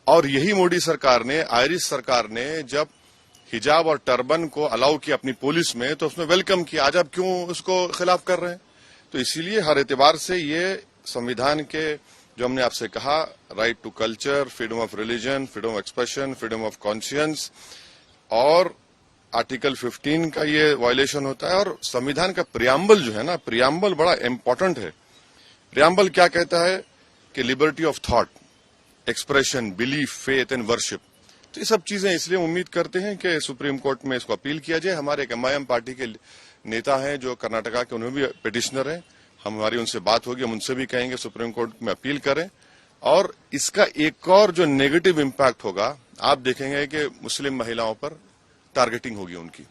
और यही मोदी सरकार ने, आयरिश सरकार ने जब हिजाब और टर्बन को अलाउ किया अपनी पुलिस में, तो उसमें वेलकम किया। आज आप क्यों उसको खिलाफ कर रहे हैं? तो इसीलिए हर एतबार से ये संविधान के जो हमने आपसे कहा, right to culture, freedom of religion, freedom of expression, freedom of conscience, और आर्टिकल 15 का ये वायलेशन होता है। और संविधान का प्रियम्बल जो है ना, प्रियम्बल बड़ा इंपॉर्टेंट है। प्रियम्बल क्या कहता है कि liberty of thought, expression, belief, faith and worship. तो ये सब चीजें, इसलिए उम्मीद करते हैं कि सुप्रीम कोर्ट में इसको अपील किया जाए। हमारे एक MIM पार्टी के नेता हैं जो कर्नाटका के, उन्हें भी पिटिशनर हैं, हमारी उनसे बात होगी, हम उनसे भी कहेंगे सुप्रीम कोर्ट में अपील करें। और इसका एक और जो नेगेटिव इम्पैक्ट होगा, आप देखेंगे कि मुस्लिम महिलाओं पर टारगेटिंग होगी उनकी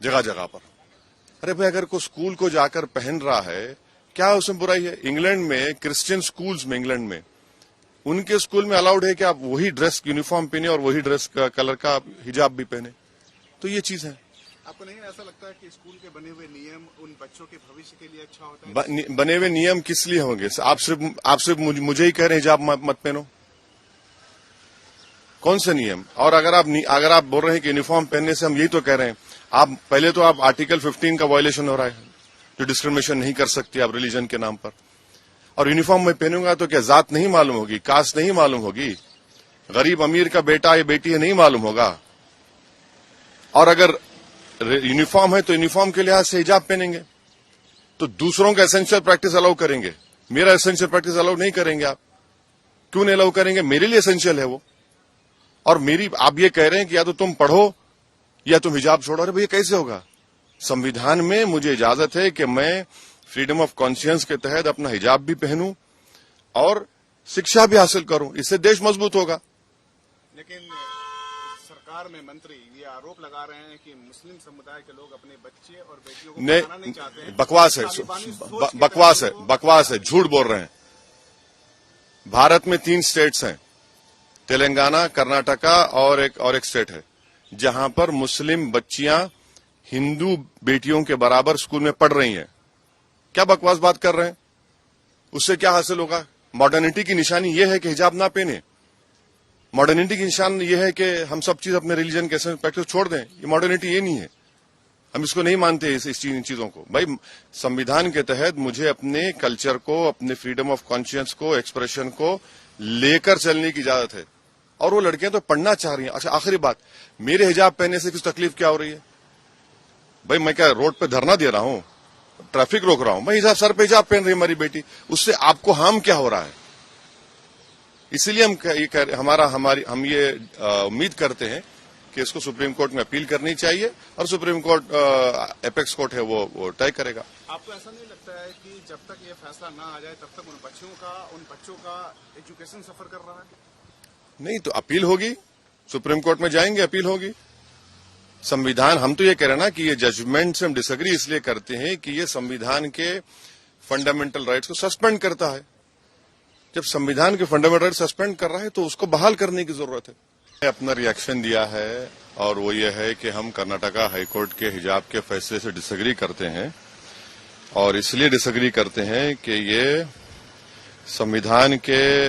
जगह जगह पर। अरे भाई, अगर कोई स्कूल को जाकर पहन रहा है, क्या उसमें बुराई है? इंग्लैंड में, क्रिश्चियन स्कूल्स में, इंग्लैंड में, उनके स्कूल में अलाउड है कि आप वही ड्रेस, यूनिफॉर्म पहने और वही ड्रेस का कलर का हिजाब भी पहने। तो ये चीज है। आपको नहीं ऐसा लगता है कि स्कूल के बने हुए नियम उन बच्चों के भविष्य के लिए अच्छा होता है? बने हुए नियम किस लिए होंगे? आप सिर्फ मुझे ही कह रहे हैं हिजाब मत पहनो? कौन से नियम? और अगर आप बोल रहे हैं कि यूनिफॉर्म पहनने से, हम यही तो कह रहे हैं, आप पहले तो आप आर्टिकल 15 का वायलेशन हो रहा है, जो डिस्क्रिमिनेशन नहीं कर सकती आप रिलीजन के नाम पर। और यूनिफॉर्म में पहनूंगा तो क्या जात नहीं मालूम होगी, कास्ट नहीं मालूम होगी, गरीब अमीर का बेटा या बेटी है नहीं मालूम होगा? और अगर यूनिफॉर्म है तो यूनिफॉर्म के लिहाज से हिजाब पहनेंगे, तो दूसरों का एसेंशियल प्रैक्टिस अलाउ करेंगे, मेरा एसेंशियल प्रैक्टिस अलाउ नहीं करेंगे आप? क्यों नहीं अलाउ करेंगे? मेरे लिए एसेंशियल है वो। और आप ये कह रहे हैं कि या तो तुम पढ़ो या तुम हिजाब छोड़ो। अरे भैया, कैसे होगा? संविधान में मुझे इजाजत है कि मैं फ्रीडम ऑफ कॉन्शियंस के तहत अपना हिजाब भी पहनूं और शिक्षा भी हासिल करूं, इससे देश मजबूत होगा। लेकिन सरकार में मंत्री ये आरोप लगा रहे हैं कि मुस्लिम समुदाय के लोग अपने बच्चे और बेटियों को पढ़ाना नहीं चाहते हैं। बकवास है, झूठ बोल रहे हैं। भारत में 3 स्टेट्स हैं, तेलंगाना, कर्नाटका और एक स्टेट है, जहां पर मुस्लिम बच्चियां हिंदू बेटियों के बराबर स्कूल में पढ़ रही हैं। क्या बकवास बात कर रहे हैं? उससे क्या हासिल होगा? मॉडर्निटी की निशानी यह है कि हिजाब ना पहने। मॉडर्निटी की निशान यह है कि हम सब चीज अपने रिलीजन के प्रैक्टिस छोड़ दें। ये मॉडर्निटी ये नहीं है, हम इसको नहीं मानते इन चीजों को। भाई, संविधान के तहत मुझे अपने कल्चर को, अपने फ्रीडम ऑफ कॉन्शियंस को, एक्सप्रेशन को लेकर चलने की इजाजत है। और वो लड़कियां तो पढ़ना चाह रही हैं। अच्छा, आखिरी बात, मेरे हिजाब पहनने से किस तकलीफ क्या हो रही है? भाई, मैं क्या रोड पे धरना दे रहा हूं, ट्रैफिक रोक रहा हूं? भाई, हिजाब, सर पे हिजाब पहन रही है हमारी बेटी, उससे आपको हार्म क्या हो रहा है? इसीलिए हम ये उम्मीद करते हैं कि इसको सुप्रीम कोर्ट में अपील करनी चाहिए और सुप्रीम कोर्ट, एपेक्स कोर्ट है, वो तय करेगा। आपको ऐसा नहीं लगता है कि जब तक ये फैसला ना आ जाए तब तक उन बच्चों का एजुकेशन सफर कर रहा है? नहीं, तो अपील होगी, सुप्रीम कोर्ट में जाएंगे, अपील होगी। संविधान, हम तो ये कह रहे हैं ना कि ये जजमेंट से हम डिसएग्री इसलिए करते हैं कि ये संविधान के फंडामेंटल राइट्स को सस्पेंड करता है। जब संविधान के फंडामेंटल राइट सस्पेंड कर रहा है तो उसको बहाल करने की जरूरत है। अपना रिएक्शन दिया है और वो ये है कि हम कर्नाटका हाईकोर्ट के हिजाब के फैसले से डिसएग्री करते हैं, और इसलिए डिसएग्री करते हैं कि ये संविधान के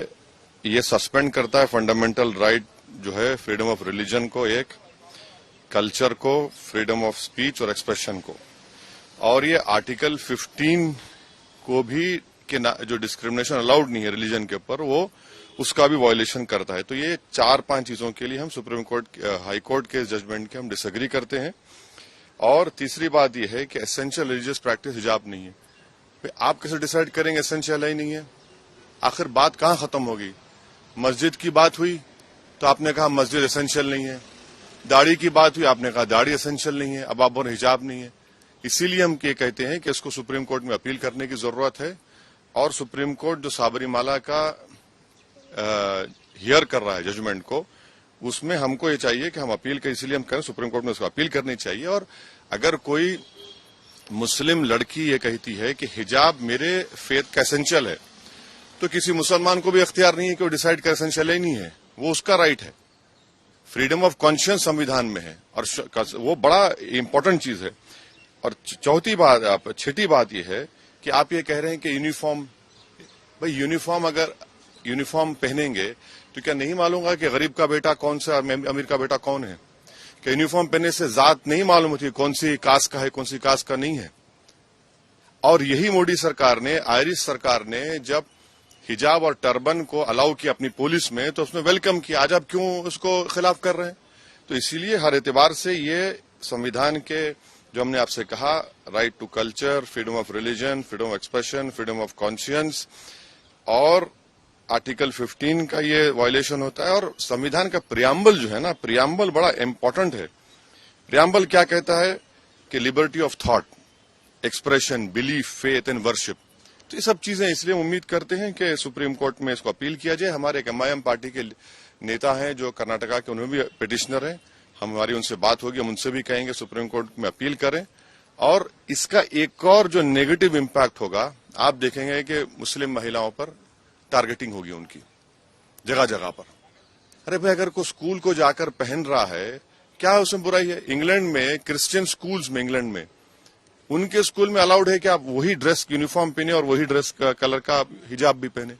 ये सस्पेंड करता है फंडामेंटल राइट जो है, फ्रीडम ऑफ रिलीजन को, एक कल्चर को, फ्रीडम ऑफ स्पीच और एक्सप्रेशन को। और ये आर्टिकल 15 को भी कि जो डिस्क्रिमिनेशन अलाउड नहीं है रिलीजन के ऊपर, वो उसका भी वायलेशन करता है। तो ये 4-5 चीजों के लिए हम सुप्रीम कोर्ट, हाई कोर्ट के जजमेंट के हम डिसएग्री करते हैं। और तीसरी बात यह है कि एसेंशियल रिलीजियस प्रैक्टिस हिजाब नहीं है। आप कैसे डिसाइड करेंगे एसेंशियल है ही नहीं है? आखिर बात कहां खत्म होगी? मस्जिद की बात हुई तो आपने कहा मस्जिद एसेंशियल नहीं है, दाढ़ी की बात हुई, आपने कहा दाढ़ी एसेंशियल नहीं है, अब आप बोल रहे हिजाब नहीं है। इसीलिए हम ये कहते हैं कि इसको सुप्रीम कोर्ट में अपील करने की जरूरत है। और सुप्रीम कोर्ट जो साबरीमाला का हियर कर रहा है जजमेंट को, उसमें हमको ये चाहिए कि हम अपील करें, इसलिए हम कहें सुप्रीम कोर्ट में उसको अपील करनी चाहिए। और अगर कोई मुस्लिम लड़की ये कहती है कि हिजाब मेरे फेथ का एसेंशियल है, तो किसी मुसलमान को भी अख्तियार नहीं है कि वो डिसाइड कर एसेंशियल ही नहीं है, वो उसका राइट है। फ्रीडम ऑफ कॉन्शियंस संविधान में है और वो बड़ा इंपॉर्टेंट चीज है। और छठी बात यह है कि आप ये कह रहे हैं कि यूनिफॉर्म, भाई यूनिफॉर्म, अगर यूनिफॉर्म पहनेंगे तो क्या नहीं मालूम होगा कि गरीब का बेटा कौन सा, अमीर का बेटा कौन है? क्या यूनिफॉर्म पहनने से जात नहीं मालूम होती कौन सी कास्ट का है, कौन सी कास्ट का नहीं है? और यही मोदी सरकार ने, आयरिश सरकार ने जब हिजाब और टर्बन को अलाउ किया अपनी पुलिस में, तो उसमें वेलकम किया। आज आप क्यों उसको खिलाफ कर रहे हैं? तो इसीलिए हर एतबार से ये संविधान के जो हमने आपसे कहा, right to culture, freedom of religion, freedom of expression, freedom of conscience, और आर्टिकल 15 का ये वायलेशन होता है। और संविधान का प्रियम्बल जो है ना, प्रियम्बल बड़ा इंपॉर्टेंट है। प्रियम्बल क्या कहता है कि liberty of thought, expression, belief, faith and worship. तो ये सब चीजें इसलिए उम्मीद करते हैं कि सुप्रीम कोर्ट में इसको अपील किया जाए। हमारे एक MIM पार्टी के नेता हैं जो कर्नाटका के, उन्होंने भी पिटिशनर हैं, हमारी उनसे बात होगी, हम उनसे भी कहेंगे सुप्रीम कोर्ट में अपील करें। और इसका एक और जो नेगेटिव इम्पैक्ट होगा, आप देखेंगे कि मुस्लिम महिलाओं पर टारगेटिंग होगी उनकी जगह जगह पर। अरे भाई, अगर कोई स्कूल को जाकर पहन रहा है, क्या उसमें बुराई है? इंग्लैंड में क्रिश्चियन स्कूल्स में, इंग्लैंड में उनके स्कूल में अलाउड है कि आप वही ड्रेस यूनिफॉर्म पहने और वही ड्रेस का कलर का हिजाब भी पहने।